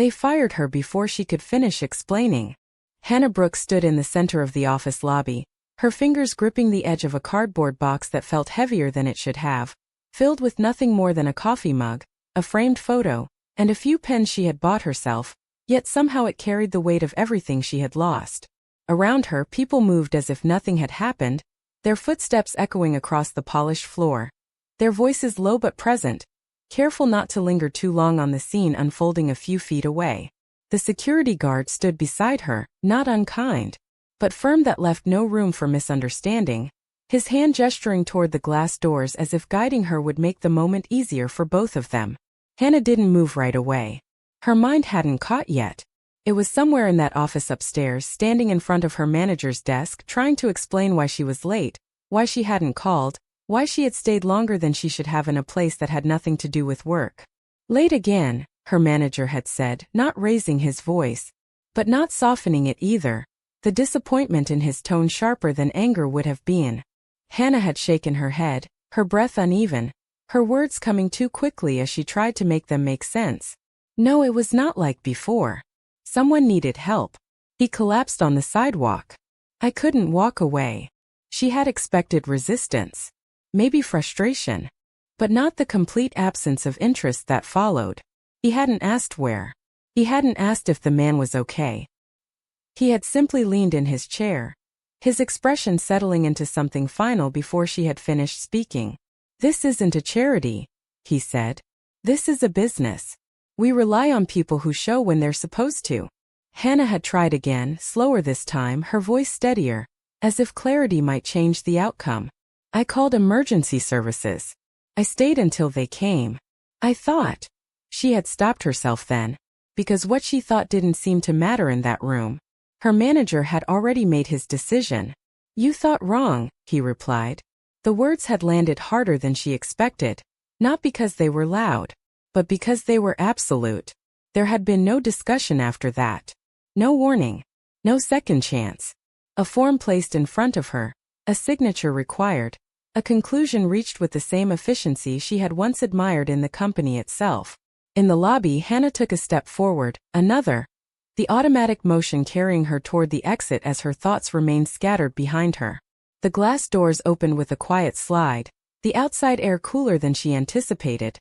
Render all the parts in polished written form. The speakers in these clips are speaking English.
They fired her before she could finish explaining. Hannah Brooks stood in the center of the office lobby, her fingers gripping the edge of a cardboard box that felt heavier than it should have, filled with nothing more than a coffee mug, a framed photo, and a few pens she had bought herself, yet somehow it carried the weight of everything she had lost. Around her, people moved as if nothing had happened, their footsteps echoing across the polished floor, their voices low but present, careful not to linger too long on the scene unfolding a few feet away. The security guard stood beside her, not unkind, but firm, that left no room for misunderstanding, his hand gesturing toward the glass doors as if guiding her would make the moment easier for both of them. Hannah didn't move right away. Her mind hadn't caught yet. It was somewhere in that office upstairs, standing in front of her manager's desk, trying to explain why she was late, why she hadn't called, why she had stayed longer than she should have in a place that had nothing to do with work. Late again, her manager had said, not raising his voice, but not softening it either, the disappointment in his tone sharper than anger would have been. Hannah had shaken her head, her breath uneven, her words coming too quickly as she tried to make them make sense. No, it was not like before. Someone needed help. He collapsed on the sidewalk. I couldn't walk away. She had expected resistance. Maybe frustration. But not the complete absence of interest that followed. He hadn't asked where. He hadn't asked if the man was okay. He had simply leaned in his chair, his expression settling into something final before she had finished speaking. This isn't a charity, he said. This is a business. We rely on people who show when they're supposed to. Hannah had tried again, slower this time, her voice steadier, as if clarity might change the outcome. I called emergency services. I stayed until they came. I thought. She had stopped herself then, because what she thought didn't seem to matter in that room. Her manager had already made his decision. You thought wrong, he replied. The words had landed harder than she expected, not because they were loud, but because they were absolute. There had been no discussion after that. No warning. No second chance. A form placed in front of her, a signature required, a conclusion reached with the same efficiency she had once admired in the company itself. In the lobby, Hannah took a step forward, another, the automatic motion carrying her toward the exit as her thoughts remained scattered behind her. The glass doors opened with a quiet slide, the outside air cooler than she anticipated,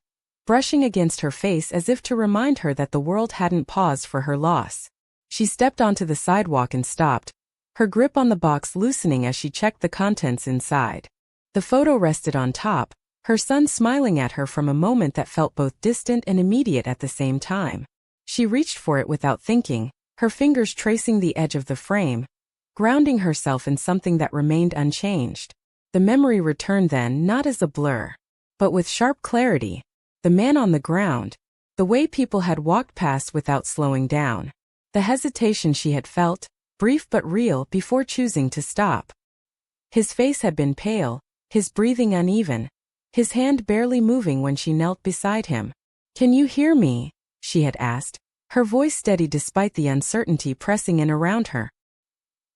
brushing against her face as if to remind her that the world hadn't paused for her loss. She stepped onto the sidewalk and stopped, her grip on the box loosening as she checked the contents inside. The photo rested on top, her son smiling at her from a moment that felt both distant and immediate at the same time. She reached for it without thinking, her fingers tracing the edge of the frame, grounding herself in something that remained unchanged. The memory returned then, not as a blur, but with sharp clarity. The man on the ground, the way people had walked past without slowing down, the hesitation she had felt, brief but real, before choosing to stop. His face had been pale, his breathing uneven, his hand barely moving when she knelt beside him. Can you hear me? She had asked, her voice steady despite the uncertainty pressing in around her.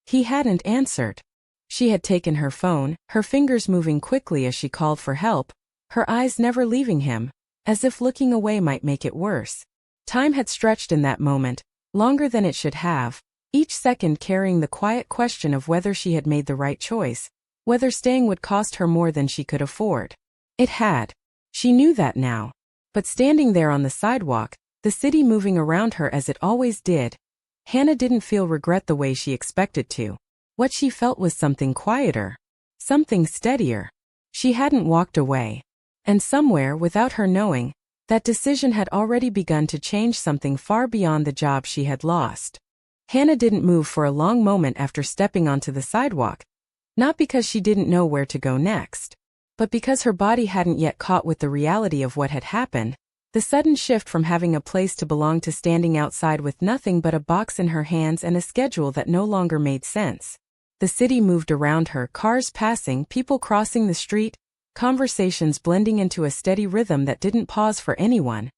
He hadn't answered. She had taken her phone, her fingers moving quickly as she called for help, her eyes never leaving him, as if looking away might make it worse. Time had stretched in that moment, longer than it should have, each second carrying the quiet question of whether she had made the right choice, whether staying would cost her more than she could afford. It had. She knew that now. But standing there on the sidewalk, the city moving around her as it always did, Hannah didn't feel regret the way she expected to. What she felt was something quieter, something steadier. She hadn't walked away. And somewhere, without her knowing, that decision had already begun to change something far beyond the job she had lost. Hannah didn't move for a long moment after stepping onto the sidewalk, not because she didn't know where to go next, but because her body hadn't yet caught with the reality of what had happened, the sudden shift from having a place to belong to standing outside with nothing but a box in her hands and a schedule that no longer made sense. The city moved around her, cars passing, people crossing the street, conversations blending into a steady rhythm that didn't pause for anyone.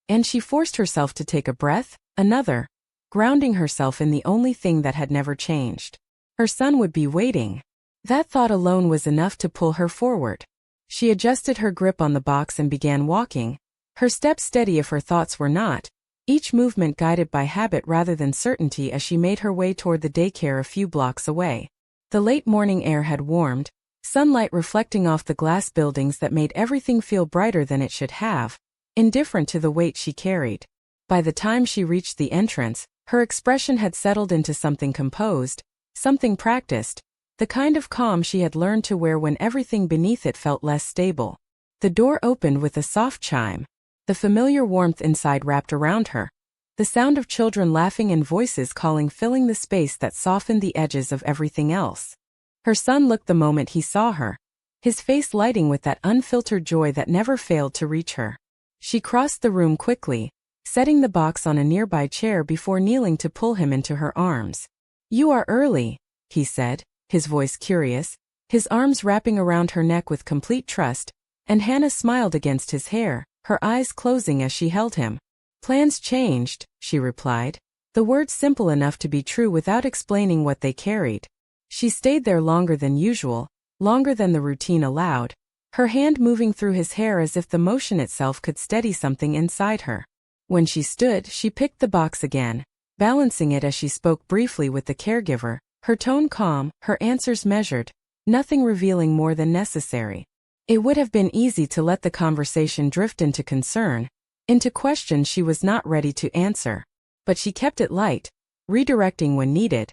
And she forced herself to take a breath, another, grounding herself in the only thing that had never changed. Her son would be waiting. That thought alone was enough to pull her forward. She adjusted her grip on the box and began walking, her steps steady if her thoughts were not, each movement guided by habit rather than certainty as she made her way toward the daycare a few blocks away. The late morning air had warmed, sunlight reflecting off the glass buildings that made everything feel brighter than it should have, indifferent to the weight she carried. By the time she reached the entrance, her expression had settled into something composed, something practiced, the kind of calm she had learned to wear when everything beneath it felt less stable. The door opened with a soft chime. The familiar warmth inside wrapped around her. The sound of children laughing and voices calling filling the space that softened the edges of everything else. Her son looked the moment he saw her, his face lighting with that unfiltered joy that never failed to reach her. She crossed the room quickly, setting the box on a nearby chair before kneeling to pull him into her arms. "You are early," he said, his voice curious, his arms wrapping around her neck with complete trust, and Hannah smiled against his hair, her eyes closing as she held him. "Plans changed," she replied, the words simple enough to be true without explaining what they carried. She stayed there longer than usual, longer than the routine allowed, her hand moving through his hair as if the motion itself could steady something inside her. When she stood, she picked the box again, balancing it as she spoke briefly with the caregiver, her tone calm, her answers measured, nothing revealing more than necessary. It would have been easy to let the conversation drift into concern, into questions she was not ready to answer. But she kept it light, redirecting when needed,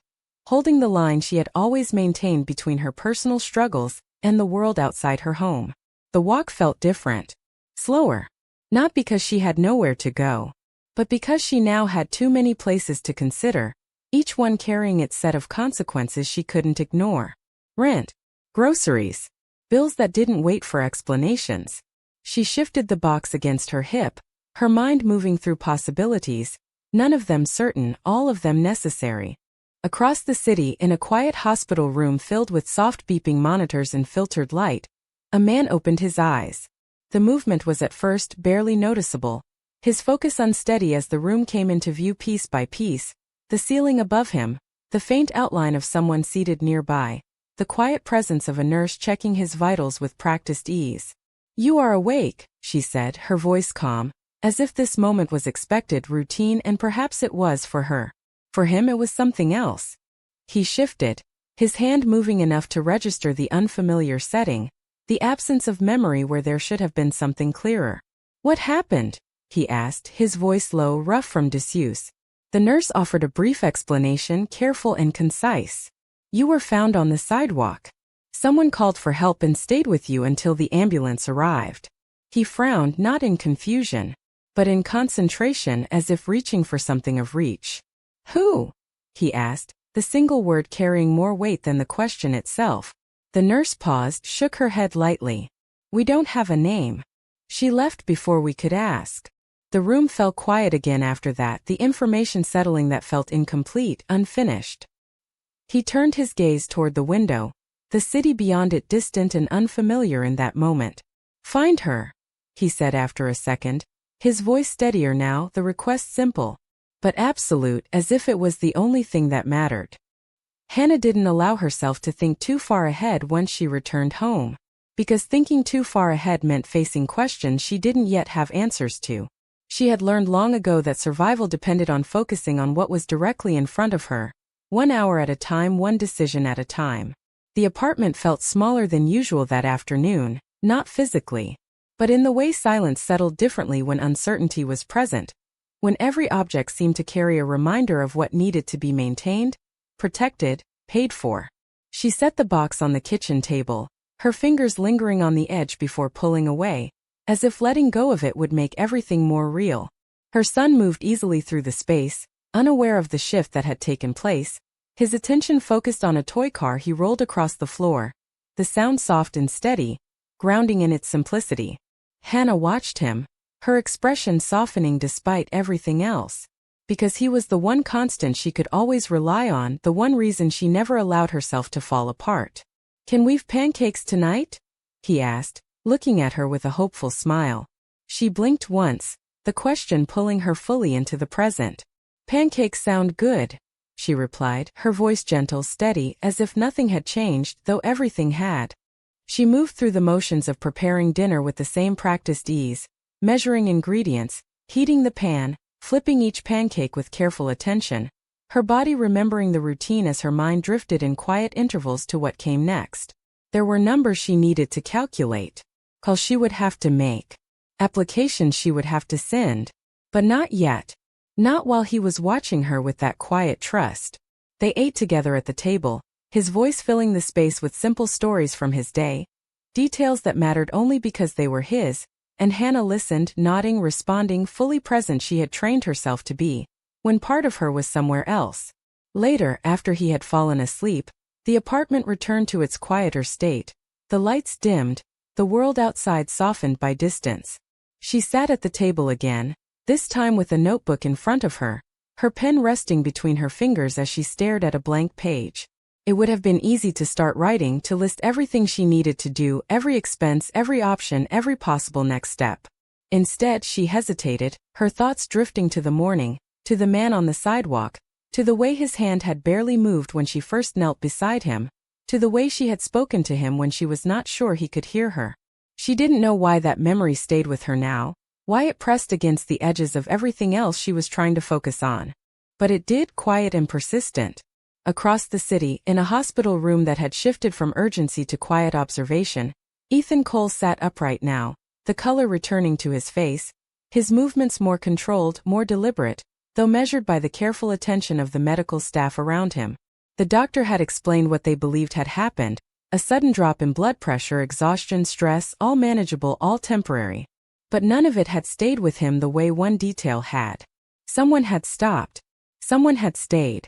holding the line she had always maintained between her personal struggles and the world outside her home. The walk felt different, slower, not because she had nowhere to go, but because she now had too many places to consider, each one carrying its set of consequences she couldn't ignore. Rent, groceries, bills that didn't wait for explanations. She shifted the box against her hip, her mind moving through possibilities, none of them certain, all of them necessary. Across the city, in a quiet hospital room filled with soft beeping monitors and filtered light, a man opened his eyes. The movement was at first barely noticeable, his focus unsteady as the room came into view piece by piece, the ceiling above him, the faint outline of someone seated nearby, the quiet presence of a nurse checking his vitals with practiced ease. "You are awake," she said, her voice calm, as if this moment was expected, routine, and perhaps it was for her. For him it was something else. He shifted, his hand moving enough to register the unfamiliar setting, the absence of memory where there should have been something clearer. "What happened?" he asked, his voice low, rough from disuse. The nurse offered a brief explanation, careful and concise. "You were found on the sidewalk. Someone called for help and stayed with you until the ambulance arrived." He frowned, not in confusion, but in concentration, as if reaching for something of reach. "Who?" he asked, the single word carrying more weight than the question itself. The nurse paused, shook her head lightly. "We don't have a name. She left before we could ask." The room fell quiet again after that, the information settling that felt incomplete, unfinished. He turned his gaze toward the window, the city beyond it distant and unfamiliar in that moment. "Find her," he said after a second, his voice steadier now, the request simple, but absolute, as if it was the only thing that mattered. Hannah didn't allow herself to think too far ahead once she returned home, because thinking too far ahead meant facing questions she didn't yet have answers to. She had learned long ago that survival depended on focusing on what was directly in front of her, 1 hour at a time, one decision at a time. The apartment felt smaller than usual that afternoon, not physically, but in the way silence settled differently when uncertainty was present, when every object seemed to carry a reminder of what needed to be maintained, protected, paid for. She set the box on the kitchen table, her fingers lingering on the edge before pulling away, as if letting go of it would make everything more real. Her son moved easily through the space, unaware of the shift that had taken place, his attention focused on a toy car he rolled across the floor, the sound soft and steady, grounding in its simplicity. Hannah watched him, her expression softening despite everything else, because he was the one constant she could always rely on, the one reason she never allowed herself to fall apart. "Can we've pancakes tonight?" he asked, looking at her with a hopeful smile. She blinked once, the question pulling her fully into the present. "Pancakes sound good," she replied, her voice gentle, steady, as if nothing had changed, though everything had. She moved through the motions of preparing dinner with the same practiced ease, measuring ingredients, heating the pan, flipping each pancake with careful attention, her body remembering the routine as her mind drifted in quiet intervals to what came next. There were numbers she needed to calculate, calls she would have to make, applications she would have to send. But not yet. Not while he was watching her with that quiet trust. They ate together at the table, his voice filling the space with simple stories from his day, details that mattered only because they were his, and Hannah listened, nodding, responding, fully present. She had trained herself to be, when part of her was somewhere else. Later, after he had fallen asleep, the apartment returned to its quieter state. The lights dimmed, the world outside softened by distance. She sat at the table again, this time with a notebook in front of her, her pen resting between her fingers as she stared at a blank page. It would have been easy to start writing, to list everything she needed to do, every expense, every option, every possible next step. Instead, she hesitated, her thoughts drifting to the morning, to the man on the sidewalk, to the way his hand had barely moved when she first knelt beside him, to the way she had spoken to him when she was not sure he could hear her. She didn't know why that memory stayed with her now, why it pressed against the edges of everything else she was trying to focus on. But it did, quiet and persistent. Across the city, in a hospital room that had shifted from urgency to quiet observation, Ethan Cole sat upright now, the color returning to his face, his movements more controlled, more deliberate, though measured by the careful attention of the medical staff around him. The doctor had explained what they believed had happened, a sudden drop in blood pressure, exhaustion, stress, all manageable, all temporary. But none of it had stayed with him the way one detail had. Someone had stopped. Someone had stayed.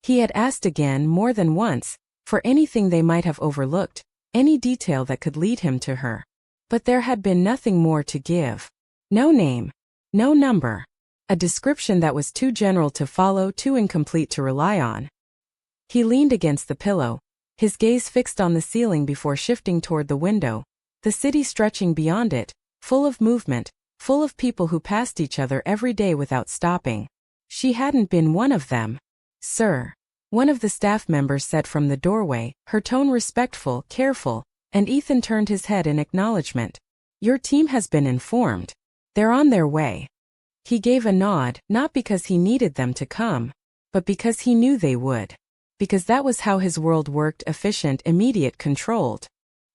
He had asked again, more than once, for anything they might have overlooked, any detail that could lead him to her. But there had been nothing more to give. No name. No number. A description that was too general to follow, too incomplete to rely on. He leaned against the pillow, his gaze fixed on the ceiling before shifting toward the window, the city stretching beyond it, full of movement, full of people who passed each other every day without stopping. She hadn't been one of them. "Sir," one of the staff members said from the doorway, her tone respectful, careful, and Ethan turned his head in acknowledgement. "Your team has been informed. They're on their way." He gave a nod, not because he needed them to come, but because he knew they would. Because that was how his world worked, efficient, immediate, controlled.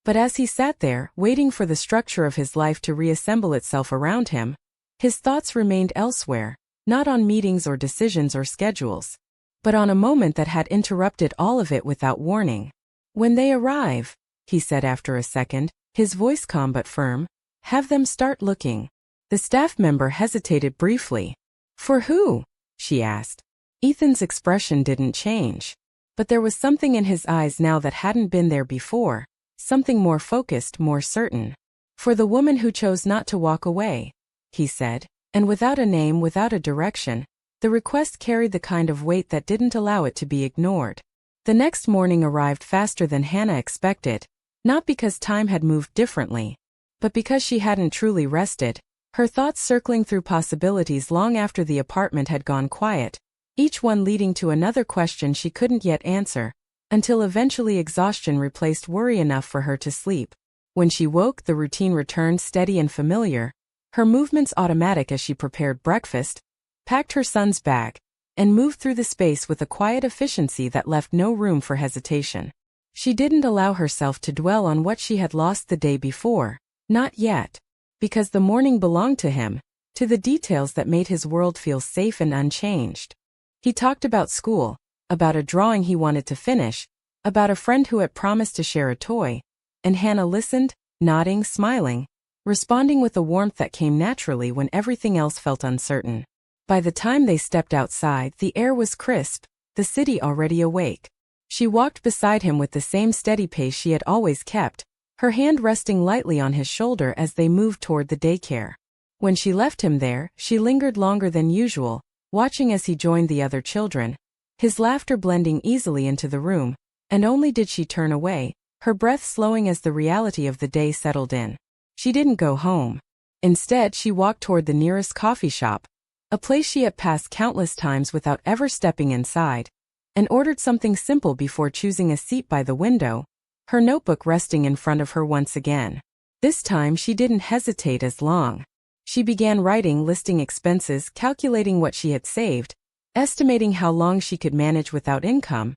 But as he sat there, waiting for the structure of his life to reassemble itself around him, his thoughts remained elsewhere, not on meetings or decisions or schedules, but on a moment that had interrupted all of it without warning. "When they arrive," he said after a second, his voice calm but firm, "have them start looking." The staff member hesitated briefly. "For who?" she asked. Ethan's expression didn't change. But there was something in his eyes now that hadn't been there before, something more focused, more certain. "For the woman who chose not to walk away," he said, and without a name, without a direction, the request carried the kind of weight that didn't allow it to be ignored. The next morning arrived faster than Hannah expected, not because time had moved differently, but because she hadn't truly rested, her thoughts circling through possibilities long after the apartment had gone quiet, each one leading to another question she couldn't yet answer, until eventually exhaustion replaced worry enough for her to sleep. When she woke, the routine returned, steady and familiar, her movements automatic as she prepared breakfast, packed her son's bag, and moved through the space with a quiet efficiency that left no room for hesitation. She didn't allow herself to dwell on what she had lost the day before, not yet, because the morning belonged to him, to the details that made his world feel safe and unchanged. He talked about school, about a drawing he wanted to finish, about a friend who had promised to share a toy, and Hannah listened, nodding, smiling, responding with a warmth that came naturally when everything else felt uncertain. By the time they stepped outside, the air was crisp, the city already awake. She walked beside him with the same steady pace she had always kept, her hand resting lightly on his shoulder as they moved toward the daycare. When she left him there, she lingered longer than usual, watching as he joined the other children, his laughter blending easily into the room, and only did she turn away, her breath slowing as the reality of the day settled in. She didn't go home. Instead, she walked toward the nearest coffee shop, a place she had passed countless times without ever stepping inside, and ordered something simple before choosing a seat by the window, her notebook resting in front of her once again. This time she didn't hesitate as long. She began writing, listing expenses, calculating what she had saved, estimating how long she could manage without income,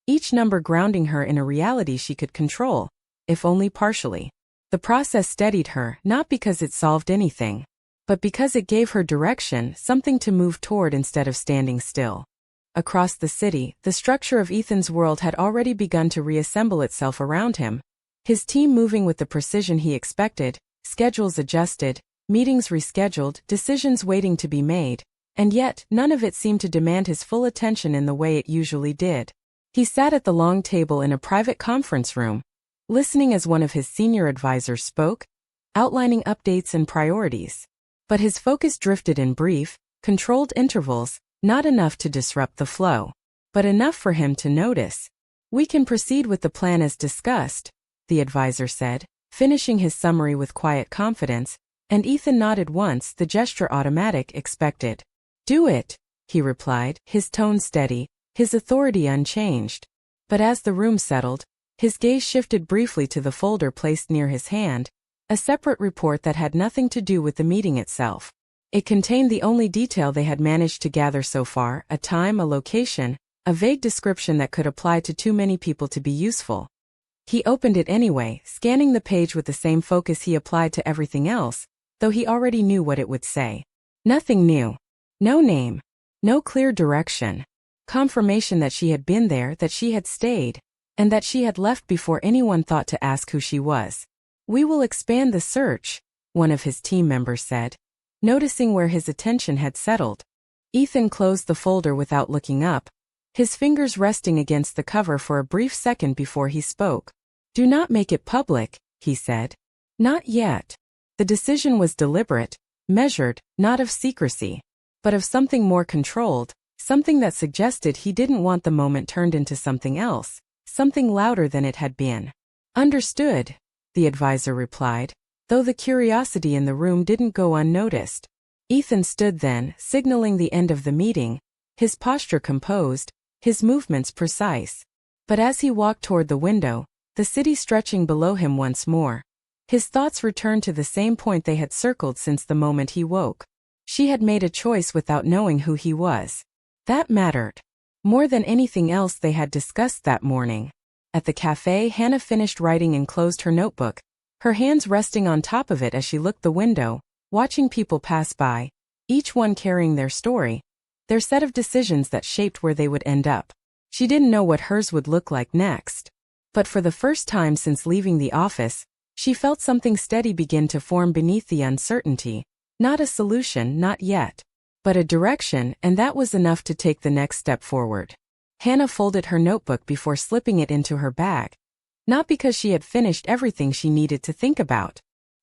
each number grounding her in a reality she could control, if only partially. The process steadied her, not because it solved anything, but because it gave her direction, something to move toward instead of standing still. Across the city, the structure of Ethan's world had already begun to reassemble itself around him, his team moving with the precision he expected, schedules adjusted, meetings rescheduled, decisions waiting to be made, and yet none of it seemed to demand his full attention in the way it usually did. He sat at the long table in a private conference room, listening as one of his senior advisors spoke, outlining updates and priorities. But his focus drifted in brief, controlled intervals, not enough to disrupt the flow, but enough for him to notice. "We can proceed with the plan as discussed," the advisor said, finishing his summary with quiet confidence, and Ethan nodded once, the gesture automatic, expected. "Do it," he replied, his tone steady, his authority unchanged. But as the room settled, his gaze shifted briefly to the folder placed near his hand, a separate report that had nothing to do with the meeting itself. It contained the only detail they had managed to gather so far, a time, a location, a vague description that could apply to too many people to be useful. He opened it anyway, scanning the page with the same focus he applied to everything else, though he already knew what it would say. Nothing new. No name. No clear direction. Confirmation that she had been there, that she had stayed, and that she had left before anyone thought to ask who she was. "We will expand the search," one of his team members said, noticing where his attention had settled. Ethan closed the folder without looking up, his fingers resting against the cover for a brief second before he spoke. "Do not make it public," he said. "Not yet." The decision was deliberate, measured, not of secrecy, but of something more controlled, something that suggested he didn't want the moment turned into something else, something louder than it had been. "Understood," the advisor replied, though the curiosity in the room didn't go unnoticed. Ethan stood then, signaling the end of the meeting, his posture composed, his movements precise. But as he walked toward the window, the city stretching below him once more, his thoughts returned to the same point they had circled since the moment he woke. She had made a choice without knowing who he was. That mattered. More than anything else they had discussed that morning. At the cafe, Hannah finished writing and closed her notebook, her hands resting on top of it as she looked the window, watching people pass by, each one carrying their story, their set of decisions that shaped where they would end up. She didn't know what hers would look like next. But for the first time since leaving the office, she felt something steady begin to form beneath the uncertainty. Not a solution, not yet, but a direction, and that was enough to take the next step forward. Hannah folded her notebook before slipping it into her bag. Not because she had finished everything she needed to think about,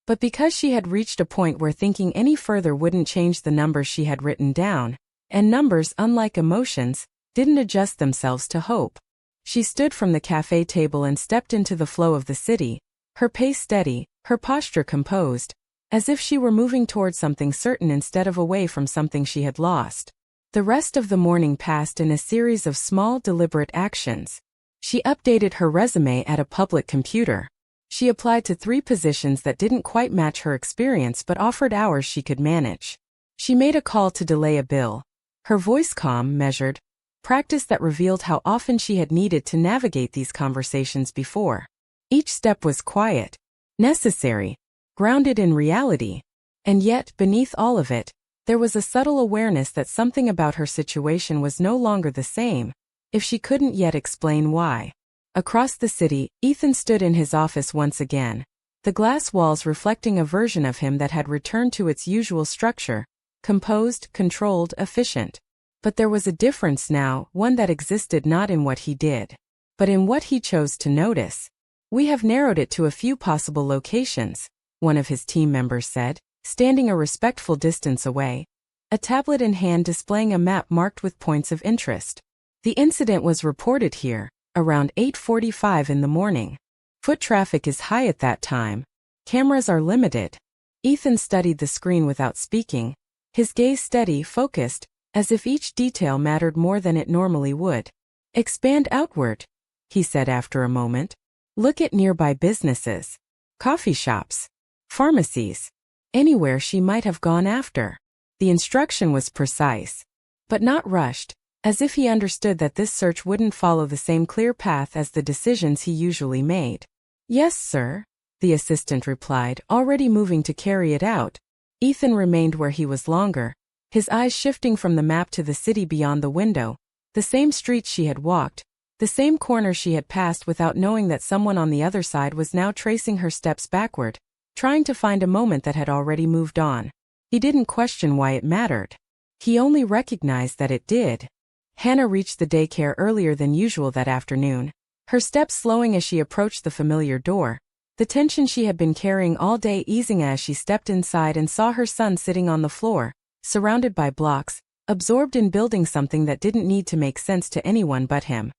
but because she had reached a point where thinking any further wouldn't change the numbers she had written down, and numbers, unlike emotions, didn't adjust themselves to hope. She stood from the cafe table and stepped into the flow of the city, her pace steady, her posture composed, as if she were moving toward something certain instead of away from something she had lost. The rest of the morning passed in a series of small, deliberate actions. She updated her resume at a public computer. She applied to 3 positions that didn't quite match her experience but offered hours she could manage. She made a call to delay a bill. Her voice calm, measured, practice that revealed how often she had needed to navigate these conversations before. Each step was quiet, necessary, grounded in reality. And yet, beneath all of it, there was a subtle awareness that something about her situation was no longer the same, if she couldn't yet explain why. Across the city, Ethan stood in his office once again, the glass walls reflecting a version of him that had returned to its usual structure, composed, controlled, efficient. But there was a difference now, one that existed not in what he did, but in what he chose to notice. "We have narrowed it to a few possible locations," one of his team members said, standing a respectful distance away, a tablet in hand displaying a map marked with points of interest. "The incident was reported here, around 8:45 in the morning. Foot traffic is high at that time. Cameras are limited." Ethan studied the screen without speaking, his gaze steady, focused, as if each detail mattered more than it normally would. "Expand outward," he said after a moment. "Look at nearby businesses, coffee shops, pharmacies. Anywhere she might have gone after. The instruction was precise, but not rushed, as if he understood that this search wouldn't follow the same clear path as the decisions he usually made. "Yes, sir," the assistant replied, already moving to carry it out. Ethan remained where he was longer, his eyes shifting from the map to the city beyond the window, the same streets she had walked, the same corner she had passed without knowing that someone on the other side was now tracing her steps backward, trying to find a moment that had already moved on. He didn't question why it mattered. He only recognized that it did. Hannah reached the daycare earlier than usual that afternoon, her steps slowing as she approached the familiar door, the tension she had been carrying all day easing as she stepped inside and saw her son sitting on the floor, surrounded by blocks, absorbed in building something that didn't need to make sense to anyone but him.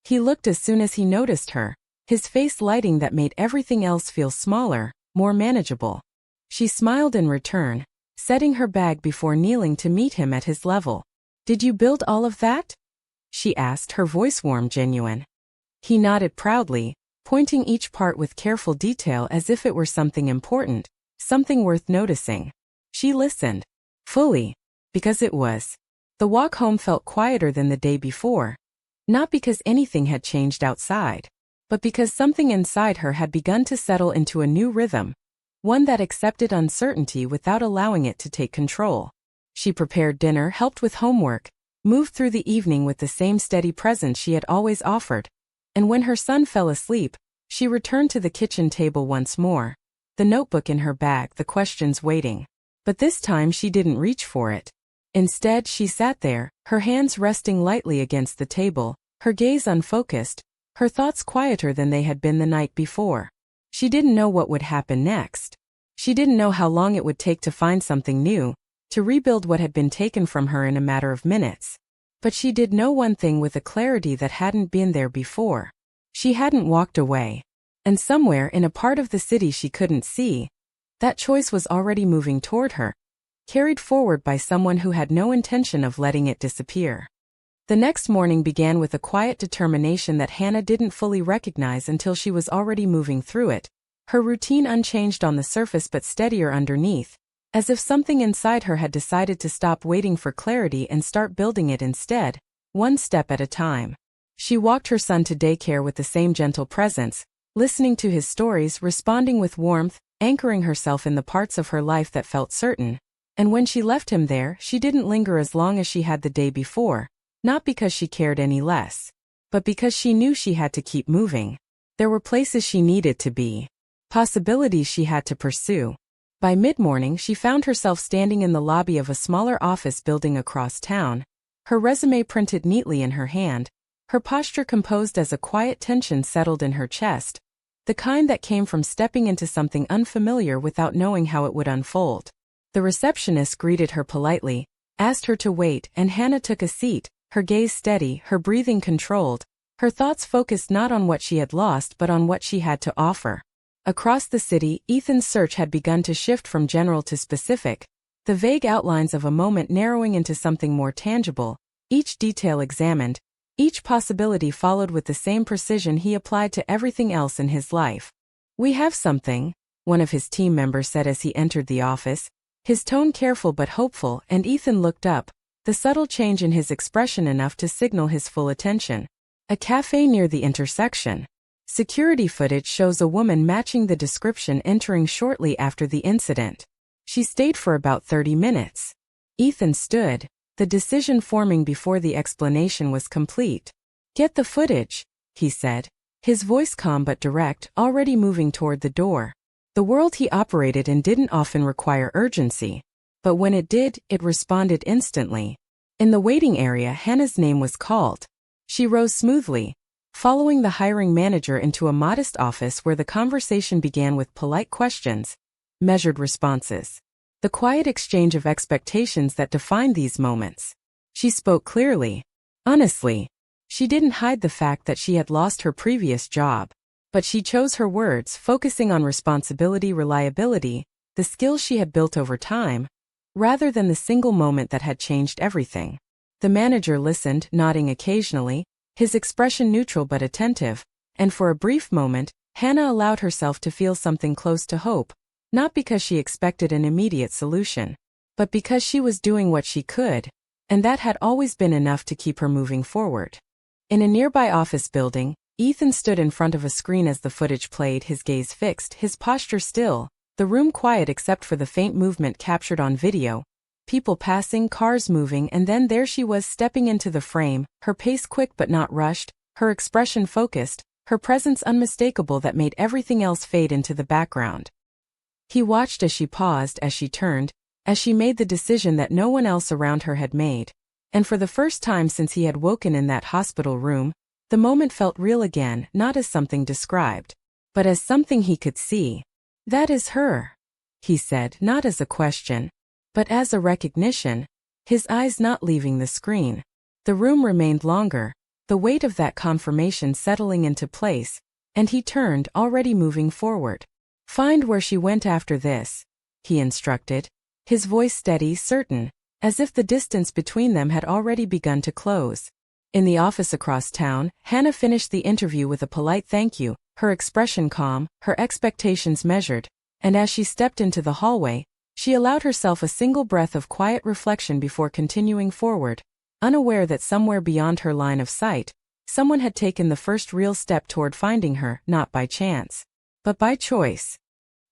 He looked as soon as he noticed her, his face lighting that made everything else feel smaller, more manageable. She smiled in return, setting her bag before kneeling to meet him at his level. "Did you build all of that?" she asked, her voice warm, genuine. He nodded proudly, pointing each part with careful detail as if it were something important, something worth noticing. She listened, fully, because it was. The walk home felt quieter than the day before, not because anything had changed outside, but because something inside her had begun to settle into a new rhythm, one that accepted uncertainty without allowing it to take control. She prepared dinner, helped with homework, moved through the evening with the same steady presence she had always offered, and when her son fell asleep, she returned to the kitchen table once more, the notebook in her bag, the questions waiting. But this time she didn't reach for it. Instead, she sat there, her hands resting lightly against the table, her gaze unfocused, her thoughts quieter than they had been the night before. She didn't know what would happen next. She didn't know how long it would take to find something new, to rebuild what had been taken from her in a matter of minutes. But she did know one thing with a clarity that hadn't been there before. She hadn't walked away. And somewhere in a part of the city she couldn't see, that choice was already moving toward her, carried forward by someone who had no intention of letting it disappear. The next morning began with a quiet determination that Hannah didn't fully recognize until she was already moving through it, her routine unchanged on the surface but steadier underneath, as if something inside her had decided to stop waiting for clarity and start building it instead, one step at a time. She walked her son to daycare with the same gentle presence, listening to his stories, responding with warmth, anchoring herself in the parts of her life that felt certain. And when she left him there, she didn't linger as long as she had the day before, not because she cared any less, but because she knew she had to keep moving. There were places she needed to be, possibilities she had to pursue. By mid-morning, she found herself standing in the lobby of a smaller office building across town, her resume printed neatly in her hand, her posture composed as a quiet tension settled in her chest, the kind that came from stepping into something unfamiliar without knowing how it would unfold. The receptionist greeted her politely, asked her to wait, and Hannah took a seat, her gaze steady, her breathing controlled, her thoughts focused not on what she had lost but on what she had to offer. Across the city, Ethan's search had begun to shift from general to specific, the vague outlines of a moment narrowing into something more tangible, each detail examined, each possibility followed with the same precision he applied to everything else in his life. "We have something," one of his team members said as he entered the office, his tone careful but hopeful, and Ethan looked up, the subtle change in his expression enough to signal his full attention. "A cafe near the intersection. Security footage shows a woman matching the description entering shortly after the incident. She stayed for about 30 minutes. Ethan stood, the decision forming before the explanation was complete. "Get the footage," he said, his voice calm but direct, already moving toward the door. The world he operated in didn't often require urgency, but when it did, it responded instantly. In the waiting area, Hannah's name was called. She rose smoothly, following the hiring manager into a modest office where the conversation began with polite questions, measured responses, the quiet exchange of expectations that defined these moments. She spoke clearly, honestly. She didn't hide the fact that she had lost her previous job, but she chose her words, focusing on responsibility, reliability, the skills she had built over time, rather than the single moment that had changed everything. The manager listened, nodding occasionally, his expression neutral but attentive, and for a brief moment, Hannah allowed herself to feel something close to hope, not because she expected an immediate solution, but because she was doing what she could, and that had always been enough to keep her moving forward. In a nearby office building, Ethan stood in front of a screen as the footage played, his gaze fixed, his posture still, the room quiet except for the faint movement captured on video. People passing, cars moving, and then there she was stepping into the frame, her pace quick but not rushed, her expression focused, her presence unmistakable that made everything else fade into the background. He watched as she paused, as she turned, as she made the decision that no one else around her had made. And for the first time since he had woken in that hospital room, the moment felt real again, not as something described, but as something he could see. "That is her," he said, not as a question, but as a recognition, his eyes not leaving the screen. The room remained longer, the weight of that confirmation settling into place, and he turned, already moving forward. "Find where she went after this," he instructed, his voice steady, certain, as if the distance between them had already begun to close. In the office across town, Hannah finished the interview with a polite thank you, her expression calm, her expectations measured, and as she stepped into the hallway, she allowed herself a single breath of quiet reflection before continuing forward, unaware that somewhere beyond her line of sight, someone had taken the first real step toward finding her, not by chance, but by choice.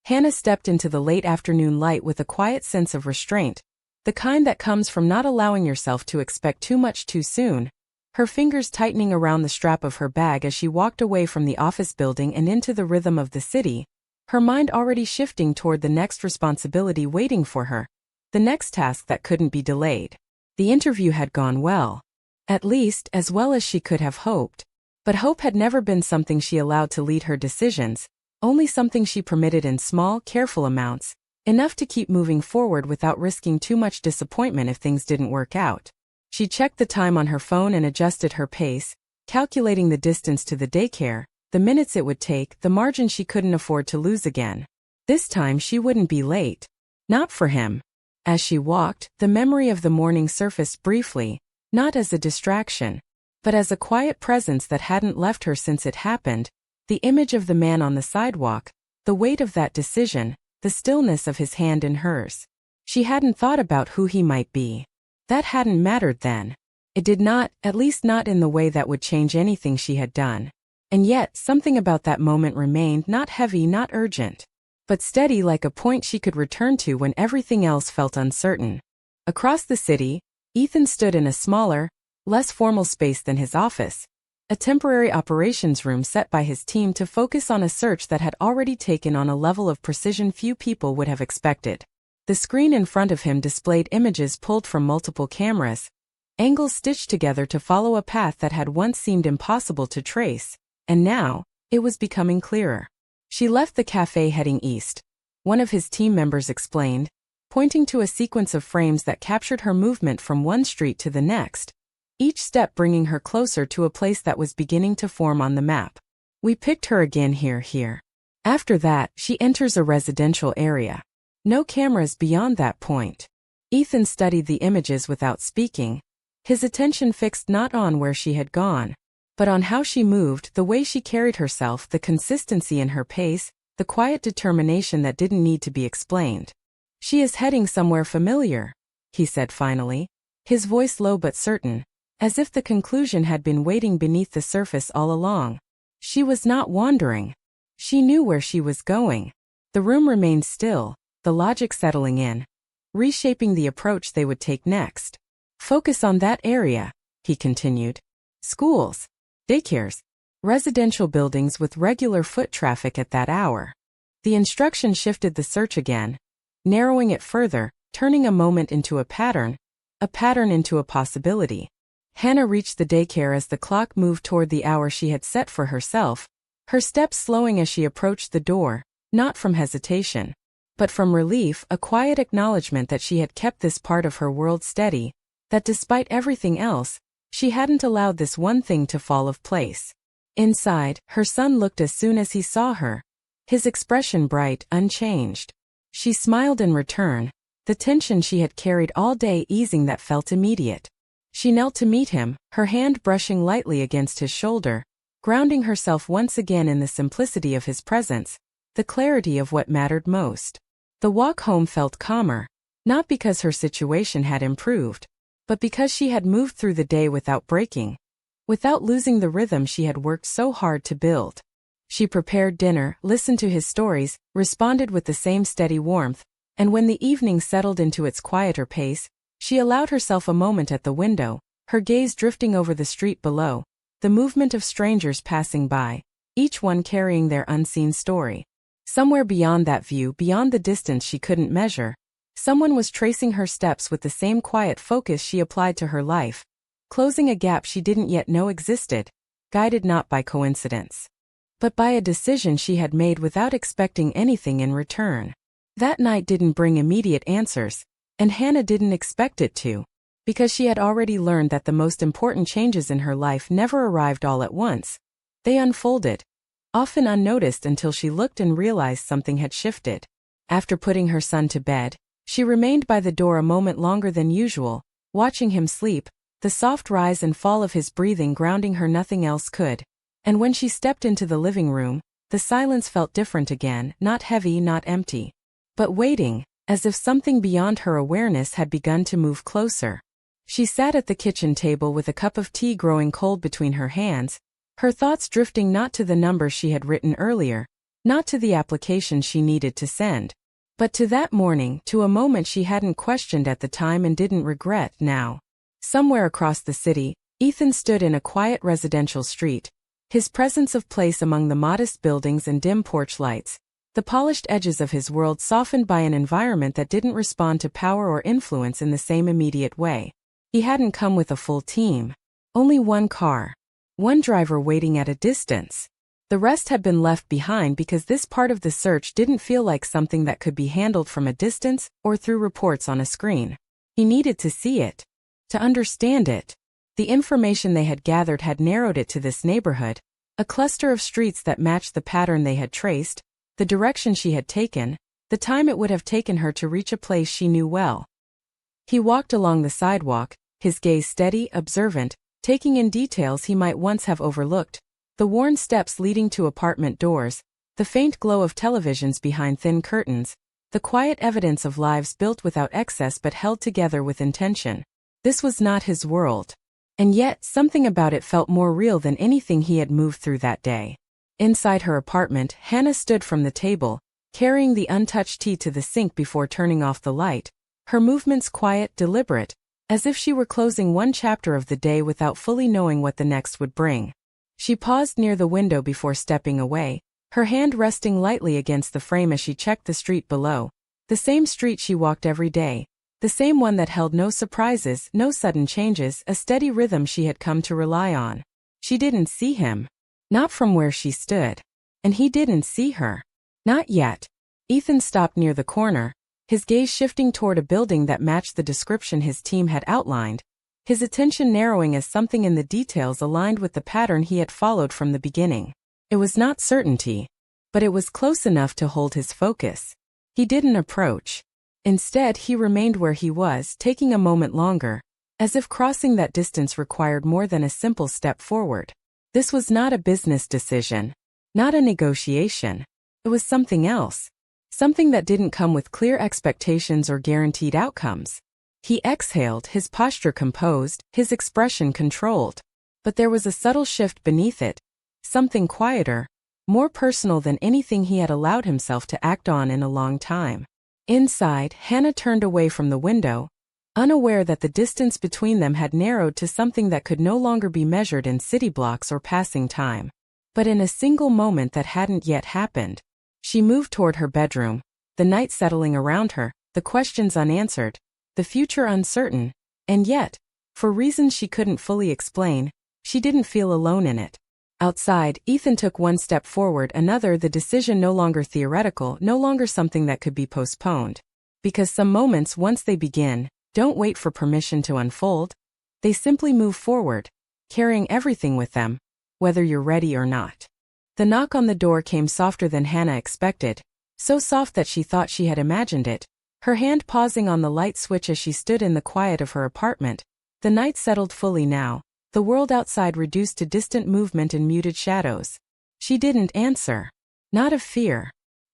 Hannah stepped into the late afternoon light with a quiet sense of restraint, the kind that comes from not allowing yourself to expect too much too soon, her fingers tightening around the strap of her bag as she walked away from the office building and into the rhythm of the city, her mind already shifting toward the next responsibility waiting for her, the next task that couldn't be delayed. The interview had gone well. At least, as well as she could have hoped. But hope had never been something she allowed to lead her decisions, only something she permitted in small, careful amounts, enough to keep moving forward without risking too much disappointment if things didn't work out. She checked the time on her phone and adjusted her pace, calculating the distance to the daycare, the minutes it would take, the margin she couldn't afford to lose again. This time she wouldn't be late. Not for him. As she walked, the memory of the morning surfaced briefly, not as a distraction, but as a quiet presence that hadn't left her since it happened, the image of the man on the sidewalk, the weight of that decision, the stillness of his hand in hers. She hadn't thought about who he might be. That hadn't mattered then. It did not, at least not in the way that would change anything she had done. And yet, something about that moment remained not heavy, not urgent, but steady, like a point she could return to when everything else felt uncertain. Across the city, Ethan stood in a smaller, less formal space than his office, a temporary operations room set by his team to focus on a search that had already taken on a level of precision few people would have expected. The screen in front of him displayed images pulled from multiple cameras, angles stitched together to follow a path that had once seemed impossible to trace, and now, it was becoming clearer. She left the cafe heading east, one of his team members explained, pointing to a sequence of frames that captured her movement from one street to the next, each step bringing her closer to a place that was beginning to form on the map. "We picked her again here. After that, she enters a residential area. No cameras beyond that point." Ethan studied the images without speaking, his attention fixed not on where she had gone, but on how she moved, the way she carried herself, the consistency in her pace, the quiet determination that didn't need to be explained. "She is heading somewhere familiar," he said finally, his voice low but certain, as if the conclusion had been waiting beneath the surface all along. She was not wandering. She knew where she was going. The room remained still, the logic settling in, reshaping the approach they would take next. "Focus on that area," he continued. "Schools, daycares, residential buildings with regular foot traffic at that hour." The instruction shifted the search again, narrowing it further, turning a moment into a pattern into a possibility. Hannah reached the daycare as the clock moved toward the hour she had set for herself, her steps slowing as she approached the door, not from hesitation, but from relief, a quiet acknowledgement that she had kept this part of her world steady, that despite everything else, she hadn't allowed this one thing to fall of place. Inside, her son looked as soon as he saw her, his expression bright, unchanged. She smiled in return, the tension she had carried all day easing that felt immediate. She knelt to meet him, her hand brushing lightly against his shoulder, grounding herself once again in the simplicity of his presence, the clarity of what mattered most. The walk home felt calmer, not because her situation had improved, but because she had moved through the day without breaking, without losing the rhythm she had worked so hard to build. She prepared dinner, listened to his stories, responded with the same steady warmth, and when the evening settled into its quieter pace, she allowed herself a moment at the window, her gaze drifting over the street below, the movement of strangers passing by, each one carrying their unseen story. Somewhere beyond that view, beyond the distance she couldn't measure, someone was tracing her steps with the same quiet focus she applied to her life, closing a gap she didn't yet know existed, guided not by coincidence, but by a decision she had made without expecting anything in return. That night didn't bring immediate answers, and Hannah didn't expect it to, because she had already learned that the most important changes in her life never arrived all at once. They unfolded, often unnoticed until she looked and realized something had shifted. After putting her son to bed, she remained by the door a moment longer than usual, watching him sleep, the soft rise and fall of his breathing grounding her nothing else could. And when she stepped into the living room, the silence felt different again, not heavy, not empty, but waiting, as if something beyond her awareness had begun to move closer. She sat at the kitchen table with a cup of tea growing cold between her hands, her thoughts drifting not to the number she had written earlier, not to the application she needed to send, but to that morning, to a moment she hadn't questioned at the time and didn't regret now. Somewhere across the city, Ethan stood in a quiet residential street, his presence of place among the modest buildings and dim porch lights, the polished edges of his world softened by an environment that didn't respond to power or influence in the same immediate way. He hadn't come with a full team. Only one car. One driver waiting at a distance. The rest had been left behind because this part of the search didn't feel like something that could be handled from a distance or through reports on a screen. He needed to see it. To understand it. The information they had gathered had narrowed it to this neighborhood, a cluster of streets that matched the pattern they had traced, the direction she had taken, the time it would have taken her to reach a place she knew well. He walked along the sidewalk, his gaze steady, observant, taking in details he might once have overlooked, the worn steps leading to apartment doors, the faint glow of televisions behind thin curtains, the quiet evidence of lives built without excess but held together with intention. This was not his world. And yet, something about it felt more real than anything he had moved through that day. Inside her apartment, Hannah stood from the table, carrying the untouched tea to the sink before turning off the light, her movements quiet, deliberate, as if she were closing one chapter of the day without fully knowing what the next would bring. She paused near the window before stepping away, her hand resting lightly against the frame as she checked the street below, the same street she walked every day, the same one that held no surprises, no sudden changes, a steady rhythm she had come to rely on. She didn't see him. Not from where she stood. And he didn't see her. Not yet. Ethan stopped near the corner, his gaze shifting toward a building that matched the description his team had outlined, his attention narrowing as something in the details aligned with the pattern he had followed from the beginning. It was not certainty, but it was close enough to hold his focus. He didn't approach. Instead, he remained where he was, taking a moment longer, as if crossing that distance required more than a simple step forward. This was not a business decision, not a negotiation. It was something else. Something that didn't come with clear expectations or guaranteed outcomes. He exhaled, his posture composed, his expression controlled. But there was a subtle shift beneath it, something quieter, more personal than anything he had allowed himself to act on in a long time. Inside, Hannah turned away from the window, unaware that the distance between them had narrowed to something that could no longer be measured in city blocks or passing time, but in a single moment that hadn't yet happened. She moved toward her bedroom, the night settling around her, the questions unanswered, the future uncertain, and yet, for reasons she couldn't fully explain, she didn't feel alone in it. Outside, Ethan took one step forward, another, the decision no longer theoretical, no longer something that could be postponed. Because some moments, once they begin, don't wait for permission to unfold. They simply move forward, carrying everything with them, whether you're ready or not. The knock on the door came softer than Hannah expected, so soft that she thought she had imagined it, her hand pausing on the light switch as she stood in the quiet of her apartment. The night settled fully now, the world outside reduced to distant movement and muted shadows. She didn't answer. Not of fear,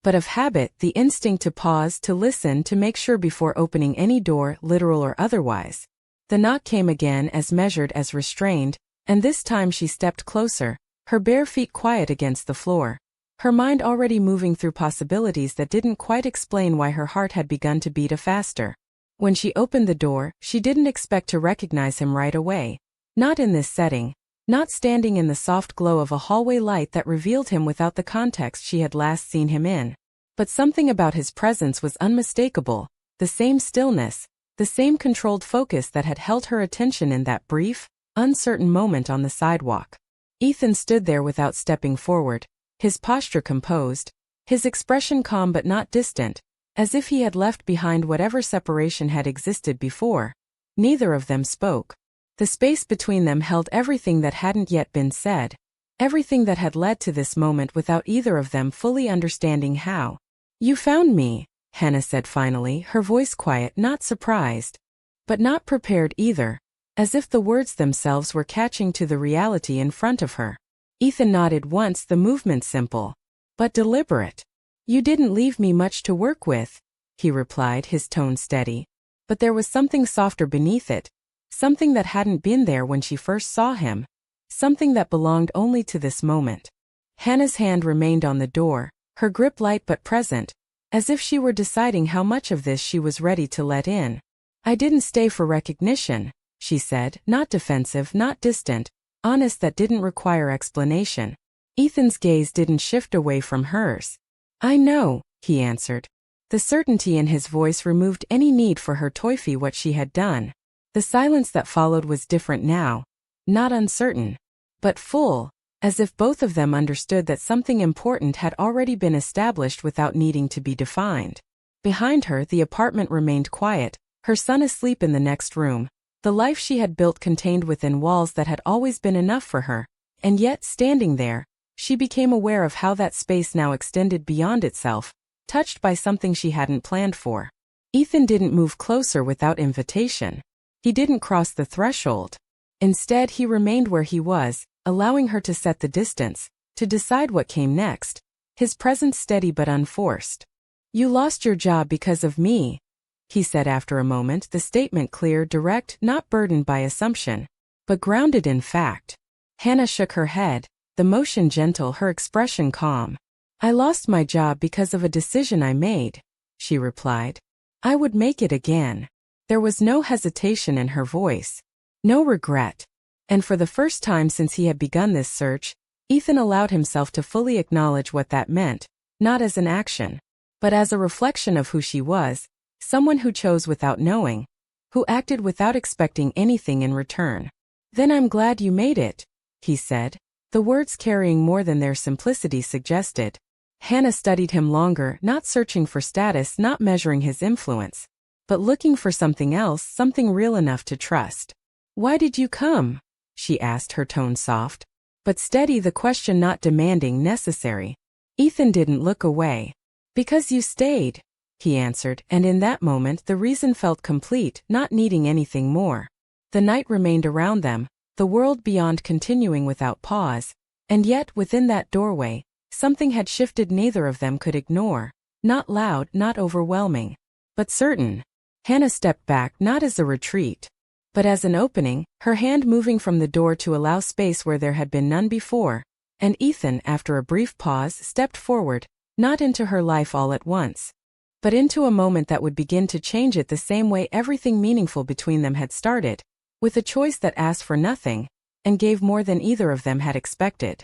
but of habit, the instinct to pause, to listen, to make sure before opening any door, literal or otherwise. The knock came again, as measured, as restrained, and this time she stepped closer, her bare feet quiet against the floor, her mind already moving through possibilities that didn't quite explain why her heart had begun to beat faster. When she opened the door, she didn't expect to recognize him right away. Not in this setting, not standing in the soft glow of a hallway light that revealed him without the context she had last seen him in. But something about his presence was unmistakable, the same stillness, the same controlled focus that had held her attention in that brief, uncertain moment on the sidewalk. Ethan stood there without stepping forward, his posture composed, his expression calm but not distant, as if he had left behind whatever separation had existed before. Neither of them spoke. The space between them held everything that hadn't yet been said, everything that had led to this moment without either of them fully understanding how. "You found me," Hannah said finally, her voice quiet, not surprised, but not prepared either, as if the words themselves were catching to the reality in front of her. Ethan nodded once, the movement simple, but deliberate. "You didn't leave me much to work with," he replied, his tone steady. But there was something softer beneath it, something that hadn't been there when she first saw him, something that belonged only to this moment. Hannah's hand remained on the door, her grip light but present, as if she were deciding how much of this she was ready to let in. "I didn't stay for recognition," she said, not defensive, not distant, honest, that didn't require explanation. Ethan's gaze didn't shift away from hers. "I know," he answered. The certainty in his voice removed any need for her to toify what she had done. The silence that followed was different now, not uncertain, but full, as if both of them understood that something important had already been established without needing to be defined. Behind her, the apartment remained quiet, her son asleep in the next room, the life she had built contained within walls that had always been enough for her, and yet, standing there, she became aware of how that space now extended beyond itself, touched by something she hadn't planned for. Ethan didn't move closer without invitation. He didn't cross the threshold. Instead, he remained where he was, allowing her to set the distance, to decide what came next, his presence steady but unforced. "You lost your job because of me," he said after a moment, the statement clear, direct, not burdened by assumption, but grounded in fact. Hannah shook her head, the motion gentle, her expression calm. "I lost my job because of a decision I made," she replied. "I would make it again." There was no hesitation in her voice, no regret, and for the first time since he had begun this search, Ethan allowed himself to fully acknowledge what that meant, not as an action, but as a reflection of who she was, someone who chose without knowing, who acted without expecting anything in return. "Then I'm glad you made it," he said, the words carrying more than their simplicity suggested. Hannah studied him longer, not searching for status, not measuring his influence, but looking for something else, something real enough to trust. "Why did you come?" she asked, her tone soft, but steady, the question not demanding, necessary. Ethan didn't look away. "Because you stayed," he answered, and in that moment the reason felt complete, not needing anything more. The night remained around them, the world beyond continuing without pause, and yet, within that doorway, something had shifted neither of them could ignore, not loud, not overwhelming, but certain. Hannah stepped back, not as a retreat, but as an opening, her hand moving from the door to allow space where there had been none before, and Ethan, after a brief pause, stepped forward, not into her life all at once, but into a moment that would begin to change it the same way everything meaningful between them had started, with a choice that asked for nothing, and gave more than either of them had expected.